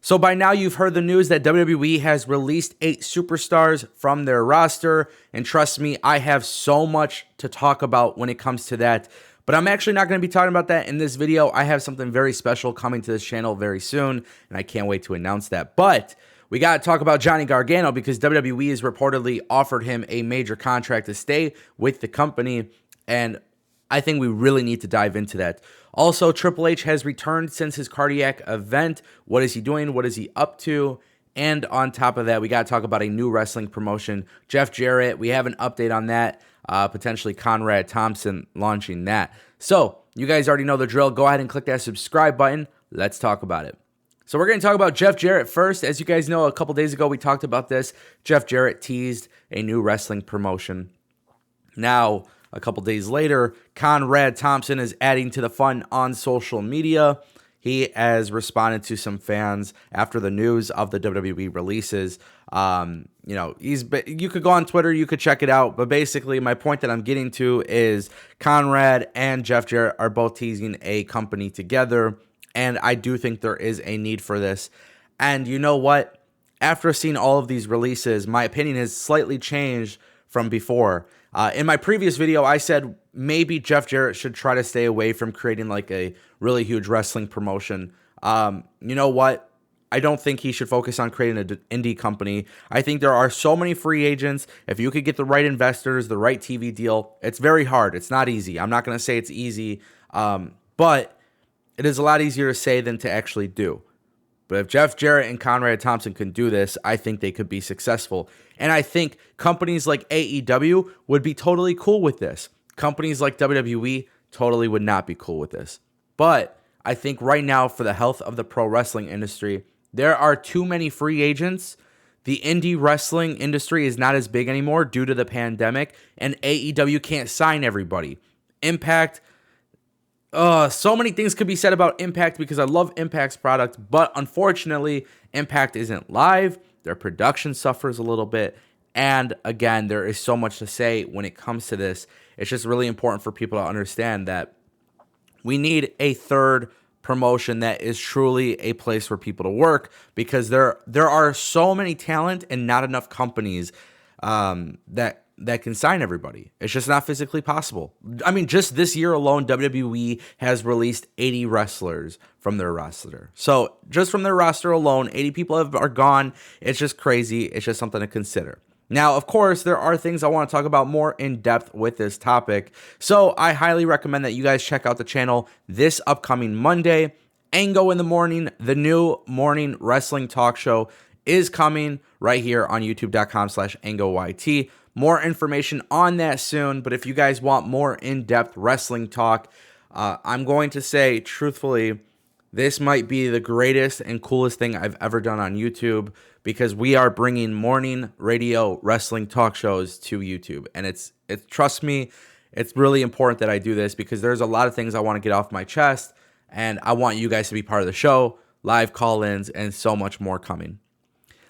So by now you've heard the news that WWE has released 8 superstars from their roster, and trust me, I have so much to talk about when it comes to that, but I'm actually not going to be talking about that in this video. I have something very special coming to this channel very soon, and I can't wait to announce that. But we got to talk about Johnny Gargano because WWE has reportedly offered him a major contract to stay with the company, and I think we really need to dive into that. Also, Triple H has returned since his cardiac event. What is he doing? What is he up to? And on top of that, we got to talk about a new wrestling promotion, Jeff Jarrett. We have an update on that, potentially Conrad, Thompson launching that. So you guys already know the drill. Go ahead and click that subscribe button. Let's talk about it. So we're going to talk about Jeff Jarrett first. As you guys know, a couple days ago, we talked about this. Jeff Jarrett teased a new wrestling promotion. Now, a couple days later, Conrad Thompson is adding to the fun on social media. He has responded to some fans after the news of the WWE releases. You could go on Twitter, you could check it out. But basically, my point that I'm getting to is Conrad and Jeff Jarrett are both teasing a company together. And I do think there is a need for this. And you know what? After seeing all of these releases, my opinion has slightly changed from before. In my previous video, I said maybe Jeff Jarrett should try to stay away from creating like a really huge wrestling promotion. You know what? I don't think he should focus on creating an indie company. I think there are so many free agents. If you could get the right investors, the right TV deal, it's very hard. It's not easy. I'm not going to say it's easy, but it is a lot easier to say than to actually do. But if Jeff Jarrett and Conrad Thompson can do this, I think they could be successful. And I think companies like AEW would be totally cool with this. Companies like WWE totally would not be cool with this. But I think right now, for the health of the pro wrestling industry, there are too many free agents. The indie wrestling industry is not as big anymore due to the pandemic, and AEW can't sign everybody. Impact, so many things could be said about Impact because I love Impact's product, but unfortunately, Impact isn't live. Their production suffers a little bit. And again, there is so much to say when it comes to this. It's just really important for people to understand that we need a third promotion that is truly a place for people to work because there are so many talent and not enough companies that can sign everybody. It's just not physically possible. I mean, just this year alone, WWE has released 80 wrestlers from their roster. So just from their roster alone, 80 people are gone. It's just crazy. It's just something to consider. Now, of course, there are things I want to talk about more in depth with this topic. So I highly recommend that you guys check out the channel this upcoming Monday. Ango in the Morning, the new morning wrestling talk show, is coming right here on youtube.com/AngoYT. More information on that soon, but if you guys want more in-depth wrestling talk, I'm going to say, truthfully, this might be the greatest and coolest thing I've ever done on YouTube because we are bringing morning radio wrestling talk shows to YouTube. And it's trust me, it's really important that I do this because there's a lot of things I want to get off my chest, and I want you guys to be part of the show, live call-ins, and so much more coming.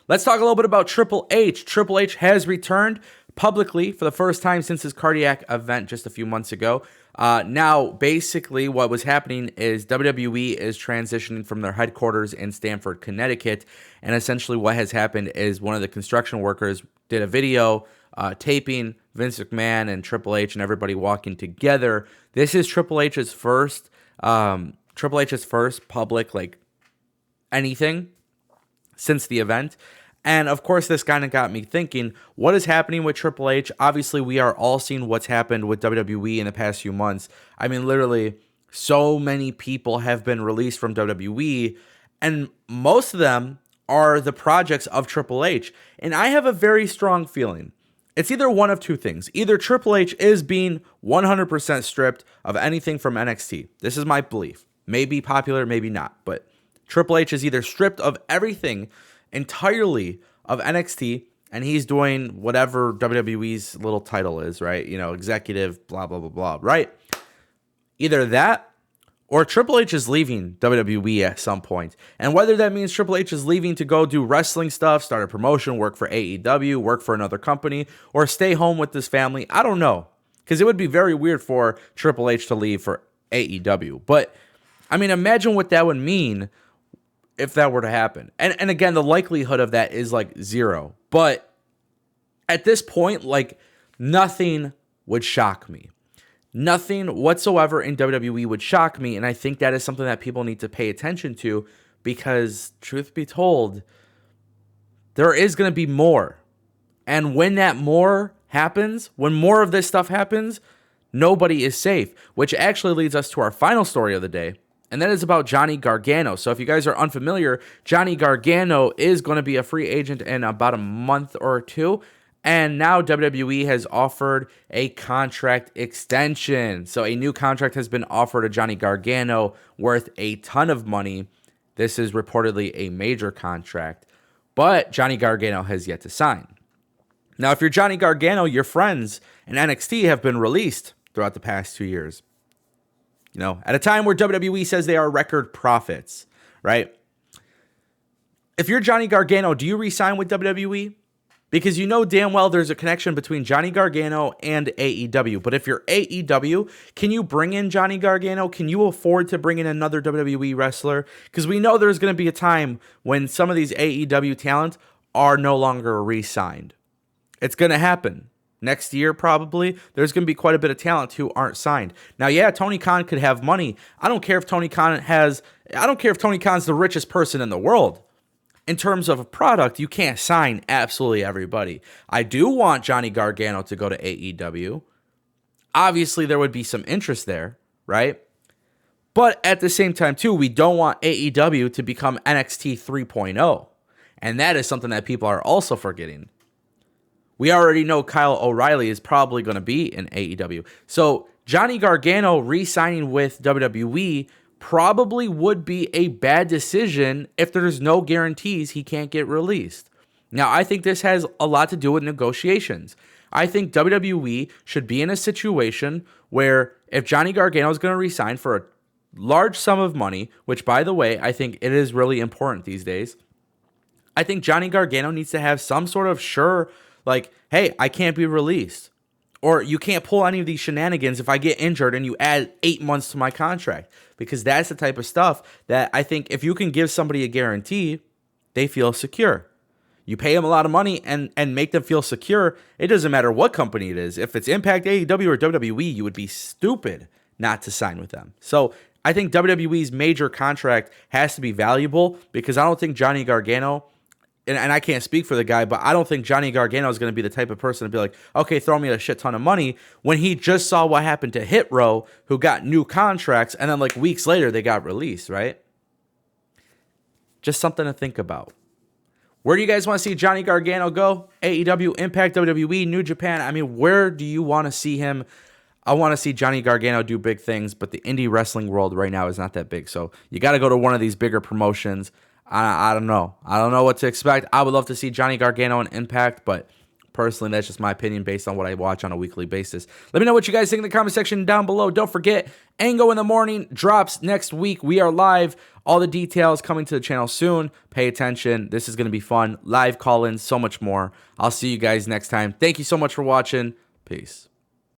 Let's talk a little bit about Triple H. Triple H has returned publicly for the first time since his cardiac event just a few months ago. Now, basically, what was happening is WWE is transitioning from their headquarters in Stamford, Connecticut, and essentially what has happened is one of the construction workers did a video taping Vince McMahon and Triple H and everybody walking together. This is Triple H's first public anything since the event. And of course, this kind of got me thinking, what is happening with Triple H? Obviously, we are all seeing what's happened with WWE in the past few months. I mean, literally, so many people have been released from WWE, and most of them are the projects of Triple H. And I have a very strong feeling. It's either one of two things. Either Triple H is being 100% stripped of anything from NXT. This is my belief. Maybe popular, maybe not. But Triple H is either stripped of everything entirely of NXT, and he's doing whatever WWE's little title is, right? You know, executive, blah, blah, blah, blah, right? Either that, or Triple H is leaving WWE at some point. And whether that means Triple H is leaving to go do wrestling stuff, start a promotion, work for AEW, work for another company, or stay home with his family, I don't know. Because it would be very weird for Triple H to leave for AEW. But, I mean, imagine what that would mean if that were to happen. And again, the likelihood of that is like zero. But at this point, like, nothing would shock me. Nothing whatsoever in WWE would shock me. And I think that is something that people need to pay attention to because, truth be told, there is going to be more. And when that more happens, when more of this stuff happens, nobody is safe. Which actually leads us to our final story of the day. And that is about Johnny Gargano. So if you guys are unfamiliar, Johnny Gargano is going to be a free agent in about a month or two. And now WWE has offered a contract extension. So a new contract has been offered to Johnny Gargano worth a ton of money. This is reportedly a major contract. But Johnny Gargano has yet to sign. Now, if you're Johnny Gargano, your friends in NXT have been released throughout the past 2 years. You know, at a time where WWE says they are record profits, right? If you're Johnny Gargano, do you re-sign with WWE? Because you know damn well there's a connection between Johnny Gargano and AEW. But if you're AEW, can you bring in Johnny Gargano? Can you afford to bring in another WWE wrestler? Because we know there's going to be a time when some of these AEW talent are no longer re-signed. It's going to happen. Next year, probably, there's going to be quite a bit of talent who aren't signed. Now, yeah, Tony Khan could have money. I don't care if Tony Khan's the richest person in the world. In terms of a product, you can't sign absolutely everybody. I do want Johnny Gargano to go to AEW. Obviously, there would be some interest there, right? But at the same time, too, we don't want AEW to become NXT 3.0. And that is something that people are also forgetting. We already know Kyle O'Reilly is probably going to be in AEW. So Johnny Gargano re-signing with WWE probably would be a bad decision if there's no guarantees he can't get released. Now, I think this has a lot to do with negotiations. I think WWE should be in a situation where if Johnny Gargano is going to re-sign for a large sum of money, which, by the way, I think it is really important these days, I think Johnny Gargano needs to have some sort of like, hey, I can't be released. Or you can't pull any of these shenanigans if I get injured and you add 8 months to my contract. Because that's the type of stuff that I think if you can give somebody a guarantee, they feel secure. You pay them a lot of money and make them feel secure. It doesn't matter what company it is. If it's Impact, AEW, or WWE, you would be stupid not to sign with them. So I think WWE's major contract has to be valuable because I don't think Johnny Gargano, and I can't speak for the guy, but I don't think Johnny Gargano is going to be the type of person to be like, okay, throw me a shit ton of money when he just saw what happened to Hit Row, who got new contracts, and then like weeks later they got released, right? Just something to think about. Where do you guys want to see Johnny Gargano go? AEW, Impact, WWE, New Japan? I mean, where do you want to see him? I want to see Johnny Gargano do big things, but the indie wrestling world right now is not that big. So you got to go to one of these bigger promotions. I don't know. I don't know what to expect. I would love to see Johnny Gargano in Impact, but personally, that's just my opinion based on what I watch on a weekly basis. Let me know what you guys think in the comment section down below. Don't forget, Ango in the Morning drops next week. We are live. All the details coming to the channel soon. Pay attention. This is going to be fun. Live call-ins, so much more. I'll see you guys next time. Thank you so much for watching. Peace.